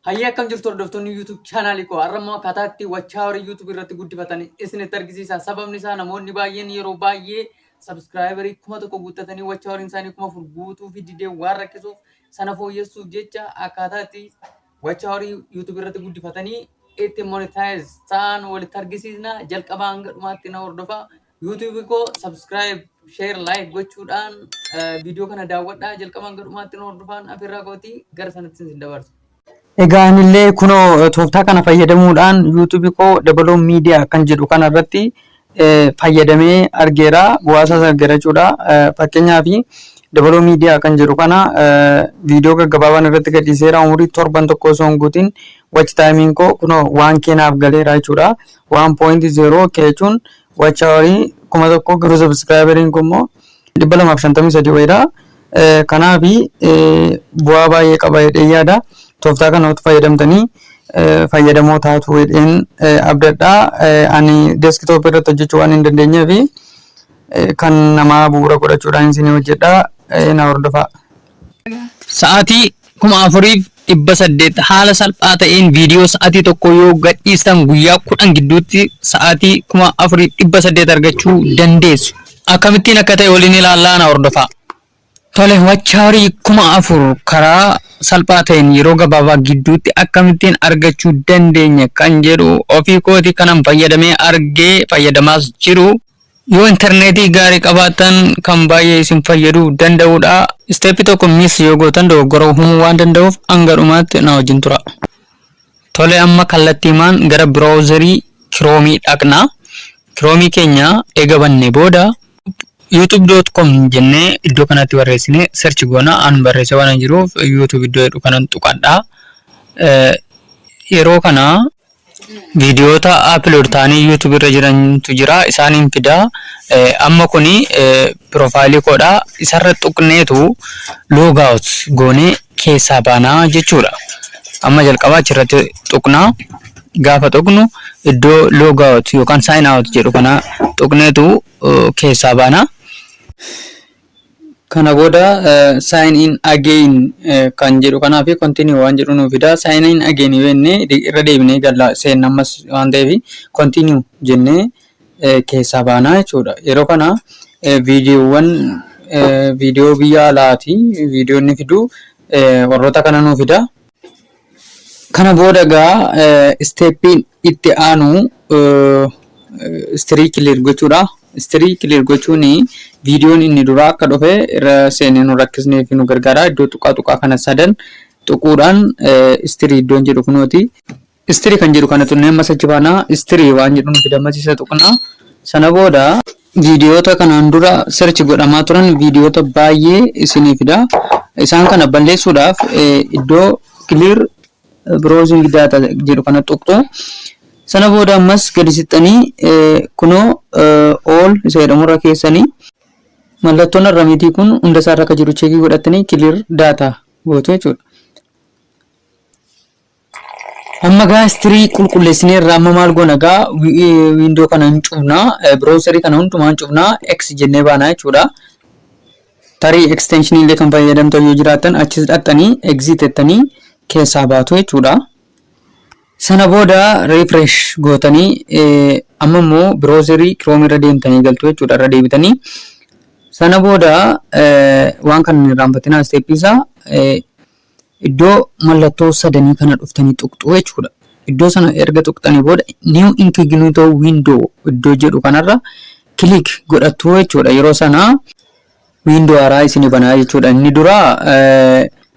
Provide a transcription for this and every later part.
Hayya akkam jirtu hordoftoonni YouTube chaanaalii koo har'ammoo akkaataatti wachaa horii YouTube irratti guddifatanii isinitti argisiisa. Sababni isaa namoonni baay'een yeroo baay'ee subscriberii 1000 guuttatanii wachaa horiin isaanii 1000 guutuu fi didee waan rakkisuuf sana fooyyessuuf jecha akkaataatti wachaa horii YouTube irratti guddifatanii itti monetize ta'an walitti argisiisna. Jalqabaa hanga dhumaatti na hordofaa. YouTube koo subscribe, share, like gochuudhaan video kana daawwadhaa. Jalqabaa hanga dhumaatti na hordofaan afirraa kootii gara sanatti isin dabarsa. Egaan illee kuno tooftaa kana fayyadamuudhaan YouTube koo dabaloo miidiyaa kan jedhu kana irratti fayyadamee argeera bu'aasaa argachuudha. Fakkeenyaaf dabaloo miidiyaa kan jedhu kana viidiyoo gaggabaabaan irratti gadhiiseera umurii 7 tokko osoo hin guutin watch timing koo kuno 1K naaf galeera jechuudha. 1.0K jechuun watch horii 1000 garuu subscriberiin kun immoo 253 wayiidha. Kanaaf bu'aa baay'ee qaba jedhee yaada. Tooftaa kanatti fayyadamtanii fayyadamoo taatu jedheen abdadhaa. Ani desktop irratti hojjechuu waan hin dandeenyeef kan namaa bu'uura godhachuudhaan isin hojjedha. Na hordofaa. Sa'aatii 4,800 haala salphaa ta'een viidiyoo sa'aatii tokko yoo gadhiistan guyyaa 10 gidduutti sa'aatii 4,800 argachuu dandeessu. Akkamittiin akka ta'e waliin ilaallaa na hordofaa. Tole wachaa horii 4,000 karaa salphaa ta'een yeroo gabaabaa gidduutti akkamittiin argachuu dandeenya kan jedhu ofii kooti kanan fayyadamee argee fayyadamaas jiru. Yoo interneetii gaarii qabaatan kan baay'ee isin fayyaduu danda'udha. Steepii tokko miis yoo gootan dogoggora uumuu waan danda'uuf hanga dhumaatti na wajjin tura. Tole amma kallattiimaan gara browserii Chrome dhaqna. Chrome keenya eega bannee booda youtube.com jennee iddoo kanatti barreessine search goona. An barreesse waan jiruuf YouTube iddoo jedhu kanan tuqadha. Yeroo kana viidiyoota upload ta'anii YouTube irra jirantu jira. Isaaniin fida. Amma kuni profaayilii koodha. Isarra tuqneetu logout goonee keessaa baanaa jechuudha. Amma jalqabaa achirratti tuqna. Gaafa tuqnu iddoo logout yookaan sign out jedhu kana tuqneetu keessaa baana. Kana booda sign in again kan jedhu kanaa fi continue waan jedhu nuuf fida. Sign in again jennee irra deebinee galla seen ammas waan ta'eef continue jennee keessaa baanaa jechuudha. Yeroo kana viidiyoo biyya alaati viidiyoo inni fidu warroota kana nuuf fida. Kana booda gaa steppiin itti aanu streak clear gochuudha. Streak clear gochuun viidiyoon inni dura akka dhufe irra seenee nu rakkisneef nu gargaara. Iddoo tuqaa kana sadan tuquudhaan streak iddoon jedhu kunooti. Streak kan jedhu kana tunnee amma sachi baana. Streak waan jedhu fidamasiisa tuqna. Sana booda viidiyoota kanaan dura search godhamaa turan viidiyoota baay'ee isinii fida. Isaan kana balleessuudhaaf iddoo clear browsing data jedhu kana tuqxu. Sana booda ammas gadi siqxanii kunoo all isa jedhamurra keessanii mallattoon arramiitii kun hunda isaarra akka jiru cheekii godhatanii clear data gootu jechuudha. Amma gaa streak qulqulleessinee irraa amma maal goona gaa window kana hin cufnaa. Browserii kana hundumaa hin cufnaa. X jennee baanaa jechuudha. Tarii extension illee kan fayyadamtan yoo jiraatan achis dhaxxanii exit jettanii keessaa baatu jechuudha. Sana booda refresh gootanii amma immoo browserii Chrome irra deemtanii galtu jechuudha. Irra deebitanii sana booda waan kana hin raanfatinaa steppii isaa iddoo mallattoo sadanii kana dhuftanii tuqxu jechuudha. Iddoo sana erga tuqxanii booda new incognito window iddoo jedhu kanarra click godhattu jechuudha. Yeroo sana window haaraa isinii banaa jechuudha. Inni dura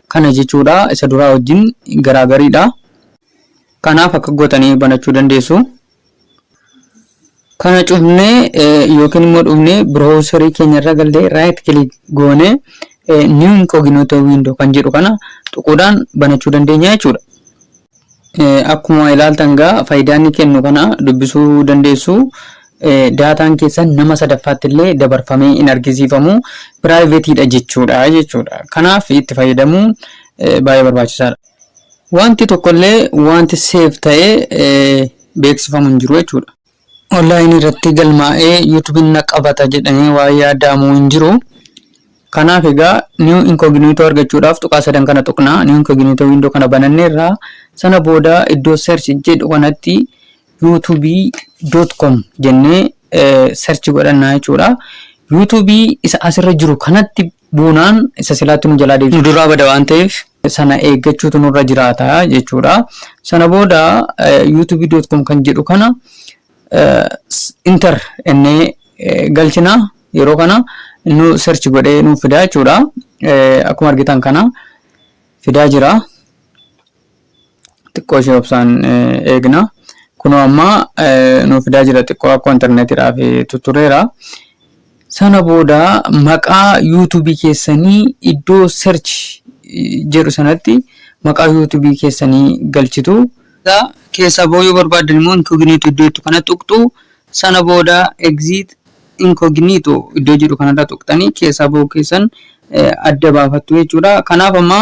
kana jechuudha. Isa duraa wajjin garaagariidha. Kanaaf akka gootanii banachuu dandeessu. Kana cufnee yookiin immoo dhufnee browserii keenya irra gallee right click goone new incognito window kan jedhu kana tuquudhaan banachuu dandeenya jechuudha. Akkuma ilaaltan gaa faayidaa inni kennu kana dubbisuu dandeessu. Daataan keessan nama sadaffaatti illee dabarfamee hin argisiifamu. Privateedha jechuudha. Kanaaf itti fayyadamuun baay'ee barbaachisaadha. Wanti tokkollee wanti safe ta'ee beeksifamu hin jiru jechuudha. Online irratti galmaa'ee YouTube na qabata jedhanii waa yaadamu hin jiru. Kanaaf egaa new incognito argachuudhaaf tuqaa sadan kana tuqnaa. New incognito window kana bananneerraa Sana booda iddoo search jedhu kanatti youtube.com jennee search godhannaa jechuudha. YouTube isa asirra jiru kanatti buunaan isa silaatti nu jalaa deebisu duraa bada waan ta'eef sana eeggachuutu nurra jiraata jechuudha. Sana booda youtube.com kan jedhu kana enter ennee galchina. Yeroo kana nu search godhee nu fidaa jechuudha. Akkuma argitan kana fidaa jira. Xiqqoo ishee obsaan eegna. Kunoo amma nu fidaa jira xiqqoo akka interneetiidhaaf tutureera. Sana booda maqaa YouTube keessanii iddoo search jedhu sanatti maqaa YouTube keessanii galchitu. Keessa booyuu barbaadan immoo incognito iddoo jettu kana tuqxu. Sana booda exit incognito iddoo jedhu kanarra tuqxanii keessa booyuu keessan adda baafattu jechuudha. Kanaaf amma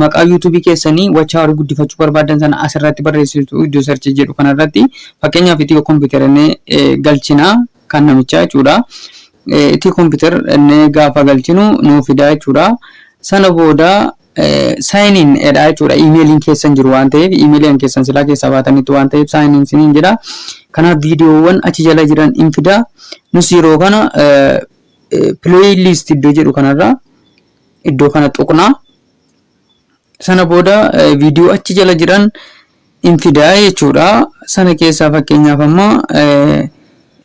maqaa YouTube keessanii wachaa horii guddifachuu barbaadan sana asirratti barreessitu iddoo search jedhu kanarratti. Fakkeenyaaf itti kompiitaranii galchina kan namichaa jechuudha. Itti kompiitaranii gaafa galchinu nu fidaa jechuudha. Sana booda sign in edha jechuudha. Emailiin keessan jiru waan ta'eef emailiin keessan silaa keessaa baatanitti waan ta'eef sign in siniin jedha. Kanaaf viidiyoowwan achi jala jiran in fida. Nus yeroo kana playlist iddoo jedhu kanarra iddoo kana tuqna. Sana booda viidiyoo achi jala jiran in fida jechuudha. Sana keessaa fakkeenyaaf amma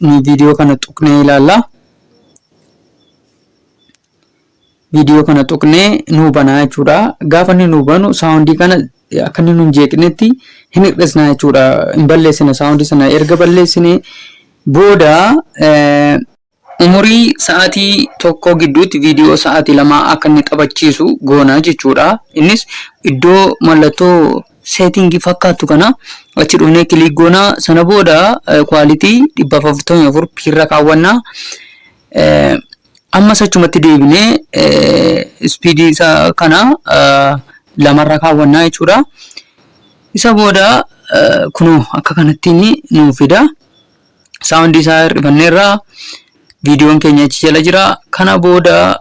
ni viidiyoo kana tuqnee ilaalla. Video kana tuqnee nu banaa jechuudha. Gaafa inni nu banu soundii kana akka inni nu jeeqnetti hin hir'isna jechuudha. Hin balleessina soundii sana erga balleessine booda umurii sa'aatii tokko gidduutti viidiyoo sa'aatii lama akka inni taphachiisu goona jechuudha. Innis iddoo mallattoo setting fakkaatu kana achi dhufnee kilik goona. Sana booda quality 444 pirra kaawwanna. Amma achumatti deebinee speed isa kana lamarra kaawwannaa jechuudha. Isa booda kunoo akka kanatti nu fida. Sound isaa hir'ifanneerra. Viidiyoon keenya achi jala jira. Kana booda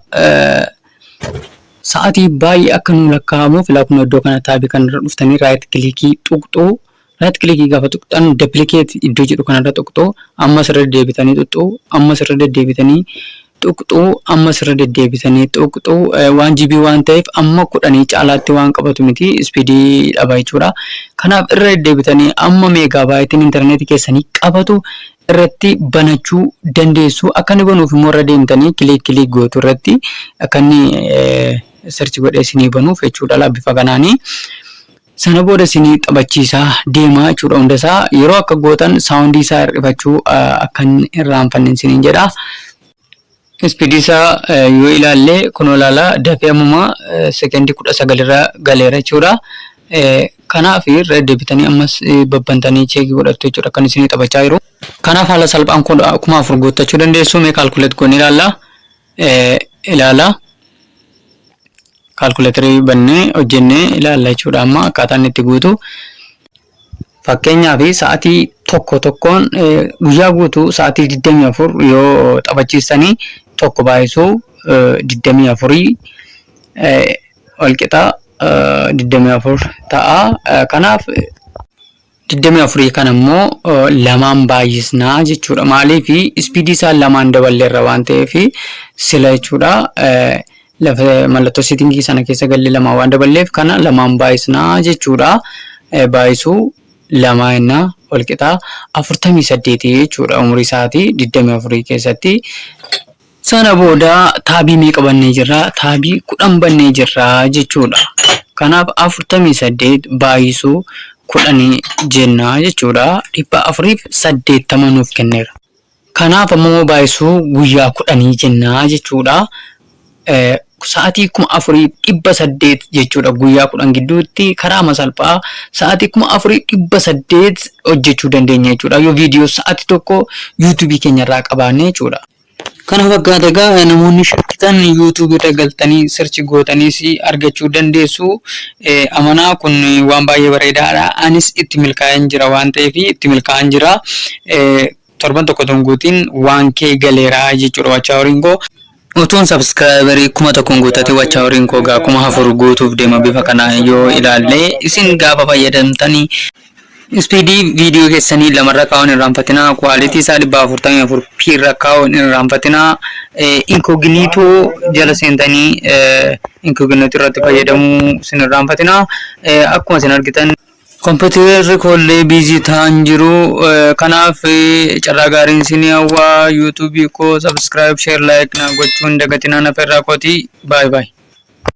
sa'aatii baay'ee akka nu lakkaa'amuuf kun iddoo kana taabii kanarra dhuftanii right click tuqxu. Right click gaafa tuqxan duplicate iddoo jedhu kanarra tuqxu. Ammas irra deebitanii tuqxu. Ammas irra deebitanii tuqxu. Ammas irra deddeebitanii tuqxu. 1GB waan ta'eef amma 10 caalaatti waan qabatu miti speedii dhaba jechuudha. Kanaaf irra deddeebitanii amma meegaabaaytiin interneetii keessanii qabatu irratti banachuu dandeessu. Akka inni banuuf immoo irra deemtanii kilik gootu irratti akka inni search godhee isinii banuuf jechuudha bifa kanaanii. Sana booda isinii taphachiisaa deema jechuudha hundasaa. Yeroo akka gootan soundii isaa hir'ifachuu akka inni irraanfanne isiniin jedha. Speed isaa yoo ilaalle kunoo ilaala dafee ammuma sekendii 19 irra galeera jechuudha. Kanaaf irra deebitanii ammas babbantanii cheekii godhattu jechuudha kan isinii taphachaa jiru. Kanaaf haala salphaan kun 1000 guuttachuu dandeessu. Mee kaalkuleet goone ilaala. Kaalkuleetarii bannee hojjennee ilaalla jechuudha amma akkaataan itti guutu. Fakkeenyaaf sa'aatii tokkoon guyyaa guutuu sa'aatii 24 yoo taphachiistanii tokko baay'isuu 24 ol qixa 24 ta'a. Kanaaf 24 kan immoo lamaan baay'isnaa jechuudha. Maaliif speed isaa lamaan daballeerra waan ta'eef sila jechuudha. Lafa mallattoo settingii sana keessa galle lamaan waan daballeef kana lamaan baay'isnaa jechuudha. Baay'isuu lama inna ol qixa 48 jechuudha umurii isaatii 24 keessatti. Sana booda taabii meeqa bannee jirra? Taabii 10 bannee jirra jechuudha. Kanaaf 48 baay'isuu 10 jenna jechuudha. 480 nuuf kenneera. Kanaaf ammoo baay'isuu guyyaa 10 jenna jechuudha. Sa'aatii 4800 jechuudha guyyaa 10 gidduutti karaa masalphaa sa'aatii 4800 hojjechuu dandeenya jechuudha yoo viidiyoo sa'aatii tokko YouTube keenyarraa qabaanne jechuudha. Kana fakkaata egaa namoonni shakkitan YouTube irra galtanii search gootaniis argachuu dandeessu. Amanaa kun waan baay'ee bareedaadha. Anis itti milkaa'een jira waan ta'eef itti milkaa'een jira. Torban tokko guutiin 1K galeera jechuudha wachaa horiingoo. Otuun subscriberii kuma tokkoon guutate wachawriin koo gaa kuma afur guutuuf deema bifa kanaa yoo ilaalle isin gaafa fayyadamtanii speedii viidiyoo keessanii lamarra kaa'uun hin raanfatinaa quality isaa 444p irra kaa'uun hin raanfatinaa incognito jala seentanii incognito irratti fayyadamuu sin hin raanfatinaa akkuma isin argitan kompiitarri kollee biizii ta'an jiru kanaaf carraa gaariin isin hawwaa YouTube koo subscribe share like na gochuun dagatinaa naferraa kooti bye bye.